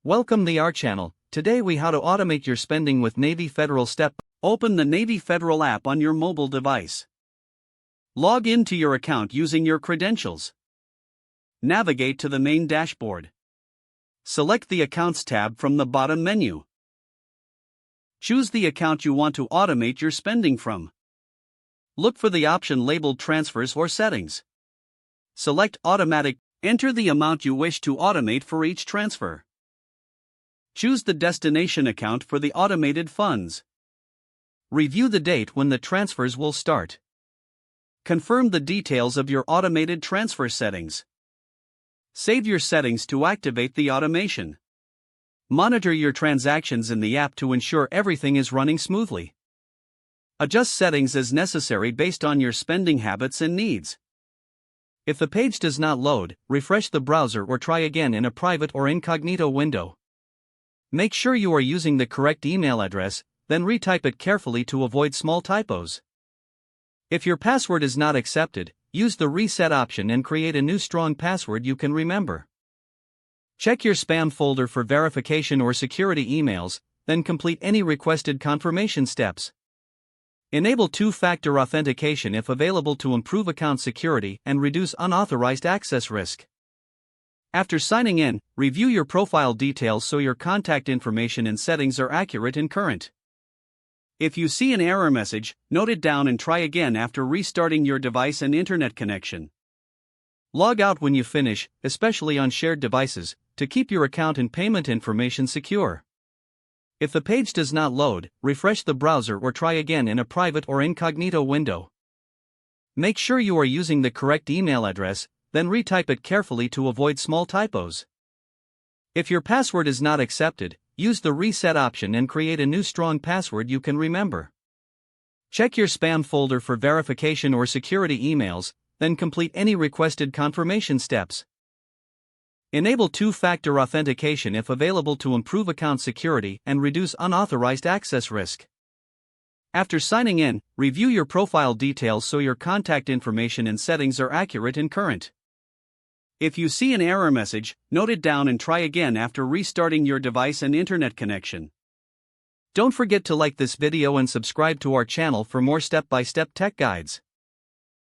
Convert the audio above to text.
Welcome to our channel. Today we how to automate your spending with Navy Federal Step. Open the Navy Federal app on your mobile device. Log into your account using your credentials. Navigate to the main dashboard. Select the Accounts tab from the bottom menu. Choose the account you want to automate your spending from. Look for the option labeled Transfers or Settings. Select Automatic. Enter the amount you wish to automate for each transfer. Choose the destination account for the automated funds. Review the date when the transfers will start. Confirm the details of your automated transfer settings. Save your settings to activate the automation. Monitor your transactions in the app to ensure everything is running smoothly. Adjust settings as necessary based on your spending habits and needs. If the page does not load, refresh the browser or try again in a private or incognito window. Make sure you are using the correct email address, then retype it carefully to avoid small typos. If your password is not accepted, use the reset option and create a new strong password you can remember. Check your spam folder for verification or security emails, then complete any requested confirmation steps. Enable two-factor authentication if available to improve account security and reduce unauthorized access risk. After signing in, review your profile details so your contact information and settings are accurate and current. If you see an error message, note it down and try again after restarting your device and internet connection. Log out when you finish, especially on shared devices, to keep your account and payment information secure. If the page does not load, refresh the browser or try again in a private or incognito window. Make sure you are using the correct email address, then retype it carefully to avoid small typos. If your password is not accepted, use the reset option and create a new strong password you can remember. Check your spam folder for verification or security emails, then complete any requested confirmation steps. Enable two-factor authentication if available to improve account security and reduce unauthorized access risk. After signing in, review your profile details so your contact information and settings are accurate and current. If you see an error message, note it down and try again after restarting your device and internet connection. Don't forget to like this video and subscribe to our channel for more step-by-step tech guides.